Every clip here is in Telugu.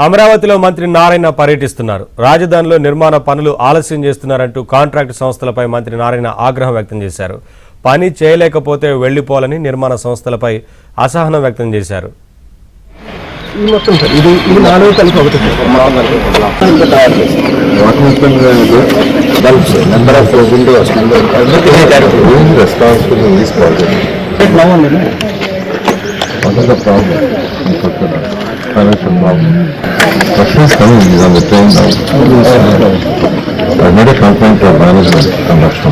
అమరావతిలో మంత్రి నారాయణ పర్యటిస్తున్నారు. రాజధానిలో నిర్మాణ పనులు ఆలస్యం చేస్తున్నారంటూ కాంట్రాక్టు సంస్థలపై మంత్రి నారాయణ ఆగ్రహం వ్యక్తం చేశారు. పని చేయలేకపోతే వెళ్లిపోవాలని నిర్మాణ సంస్థలపై అసహనం వ్యక్తం చేశారు. Financial problem. Russia is coming, he's on the train now. I made a complaint to management from Russia.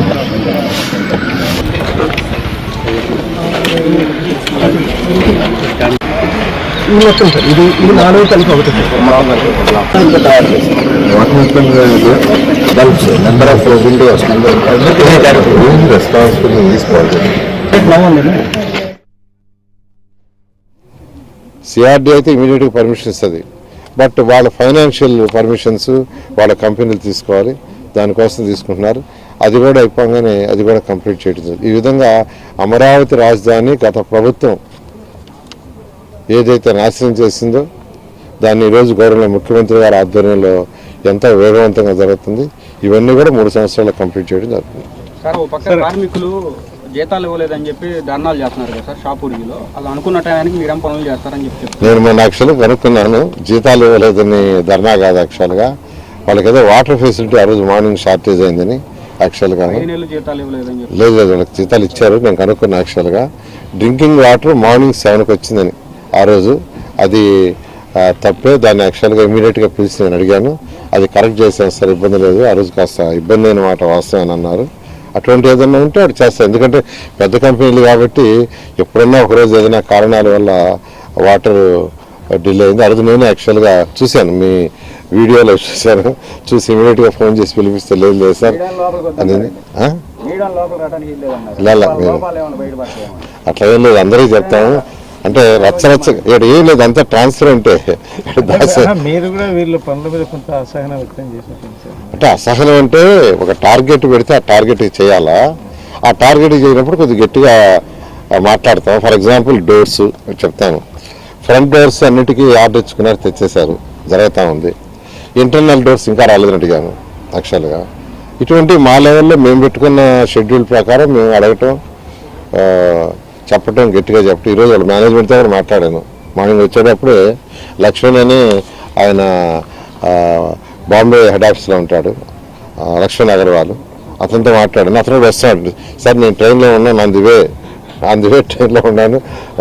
What happened bulbs, number of windows, who is responsible in this project? CRD అయితే ఇమీడియట్గా పర్మిషన్ ఇస్తుంది, బట్ వాళ్ళ ఫైనాన్షియల్ పర్మిషన్స్ వాళ్ళ కంపెనీలు తీసుకోవాలి, దానికోసం తీసుకుంటున్నారు. అది కూడా అయిపోగానే అది కూడా కంప్లీట్ చేయడం. ఈ విధంగా అమరావతి రాజధాని గత ప్రభుత్వం ఏదైతే నాశనం చేసిందో దాన్ని ఈరోజు గౌరవ ముఖ్యమంత్రి గారి ఆధ్వర్యంలో ఎంతో వేగవంతంగా జరుగుతుంది. ఇవన్నీ కూడా 3 సంవత్సరాల్లో కంప్లీట్ చేయడం జరుగుతుంది. జీతాలు ఇవ్వలేదని చెప్పి ధర్నాలు చేస్తున్నారు కదా సార్ షాపూడిలో. అలా అనుకున్న టైంకి మీరేం పనులు చేస్తారని చెప్పి నేను మొన్న యాక్చువల్గా కనుక్కున్నాను. జీతాలు ఇవ్వలేదని ధర్నా కాదు, యాక్చువల్గా వాళ్ళకి ఏదో వాటర్ ఫెసిలిటీ ఆ రోజు మార్నింగ్ షార్టేజ్ అయిందని. యాక్చువల్గా లేదు వాళ్ళకి జీతాలు ఇచ్చారు. నేను కనుక్కున్నా యాక్చువల్గా డ్రింకింగ్ వాటర్ మార్నింగ్ 7కి వచ్చిందని ఆ రోజు. అది తప్పే. దాన్ని యాక్చువల్గా ఇమీడియట్గా పిలిచి నేను అడిగాను. అది కరెక్ట్ చేశాను సార్, ఇబ్బంది లేదు. ఆ రోజు కాస్త ఇబ్బంది అయిన మాట వాస్తవం అన్నారు. అటువంటి ఏదైనా ఉంటే అది చేస్తారు, ఎందుకంటే పెద్ద కంపెనీలు కాబట్టి ఎప్పుడన్నా ఒకరోజు ఏదైనా కారణాల వల్ల వాటర్ డిలే అయింది. అది నేను యాక్చువల్గా చూశాను, మీ వీడియోలో చూశాను. చూసి ఇమీడియట్గా ఫోన్ చేసి పిలిపిస్తే లేదు సార్ అని. అట్లా ఏం లేదు, అందరికీ చెప్తాము. అంటే రచ్చరచ్చ ఇక్కడ ఏం లేదు, అంతా ట్రాన్స్ఫర్ అంటే అంటే అసహనం అంటే ఒక టార్గెట్ పెడితే ఆ టార్గెట్ చేయాలా. ఆ టార్గెట్ చేయనప్పుడు కొద్దిగా గట్టిగా మాట్లాడతాం. ఫర్ ఎగ్జాంపుల్ డోర్స్ చెప్తాను. ఫ్రంట్ డోర్స్ అన్నిటికీ ఆర్డర్ ఇచ్చుకున్నారు, తెచ్చేశారు, జరుగుతూ ఉంది. ఇంటర్నల్ డోర్స్ ఇంకా రాలేదని అడిగాను యాక్చువల్గా. ఇటువంటి మా లెవెల్లో మేము పెట్టుకున్న షెడ్యూల్ ప్రకారం మేము అడగటం, చెప్పటం, గట్టిగా చెప్పటం. ఈరోజు వాళ్ళ మేనేజ్మెంట్తో కూడా మాట్లాడాను. మార్నింగ్ వచ్చేటప్పుడే లక్ష్మణ్ అని ఆయన బాంబే హెడ్ ఆఫీస్లో ఉంటాడు, లక్ష్మణ్ అగర్వాల్, అతనితో మాట్లాడాను. అతను వస్తున్నాడు, సార్ నేను ట్రైన్లో ఉన్నాను, అందువే ట్రైన్లో ఉన్నాను,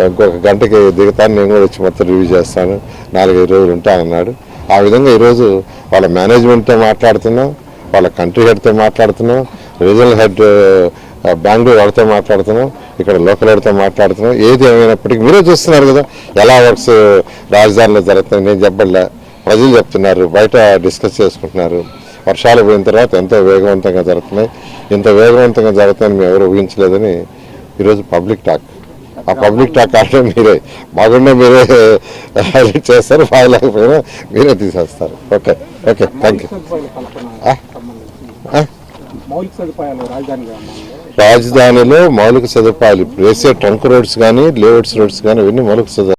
ఇంకొక గంటకి దిగుతాను, నేను కూడా వచ్చి మొత్తం రివ్యూ చేస్తాను, 4-5 రోజులు ఉంటానన్నాడు. ఆ విధంగా ఈరోజు వాళ్ళ మేనేజ్మెంట్తో మాట్లాడుతున్నాం, వాళ్ళ కంట్రీ హెడ్తో మాట్లాడుతున్నాం, రీజనల్ హెడ్ బెంగళూరు వాడితో మాట్లాడుతున్నాం, ఇక్కడ లోకల్ వాడితో మాట్లాడుతున్నాం. ఏది ఏమైనప్పటికీ మీరే చూస్తున్నారు కదా ఎలా వర్క్స్ రాజధానిలో జరుగుతుంది. నేను చెప్పలే, ప్రజలు చెప్తున్నారు, బయట డిస్కస్ చేసుకుంటున్నారు. వర్షాలు పోయిన తర్వాత ఎంతో వేగవంతంగా జరుగుతున్నాయి. ఇంత వేగవంతంగా జరుగుతాయని మేము ఎవరు ఊహించలేదని ఈరోజు పబ్లిక్ టాక్. ఆ పబ్లిక్ టాక్ అంటే మీరే బాగుండే మీరే హైలైట్ చేస్తారు, బాగలేకపోయినా మీరే తీసేస్తారు. Okay okay, thank you. రాజధానిలో మౌలిక సదుపాయాలు ఇప్పుడు వేసే ట్రంక్ రోడ్స్ కానీ లేఅవుట్స్ రోడ్స్ కానీ ఇవన్నీ మౌలిక సదుపాయాలు.